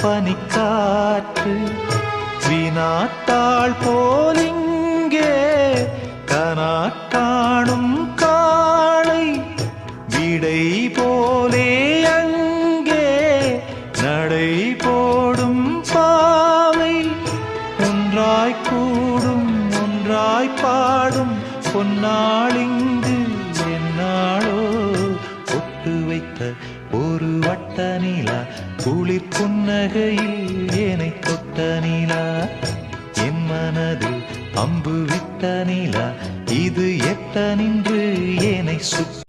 பனிக்காற்று வீணாத்தாள் போலிங்கே கனாக்காணும் காளை விடை போலே அங்கே நடை போடும் பாவை ஒன்றாய் கூடும் ஒன்றாய் பாடும் பொன்னாளிங்கு என்னாளோ ஒட்டு வைத்த ஒரு வட்ட நிலா குளிர் புன்னகையில் ஏனை தொட்ட நிலா என் மனதில் அம்பு விட்ட நிலா இது எட்ட நின்று ஏனை சுத்த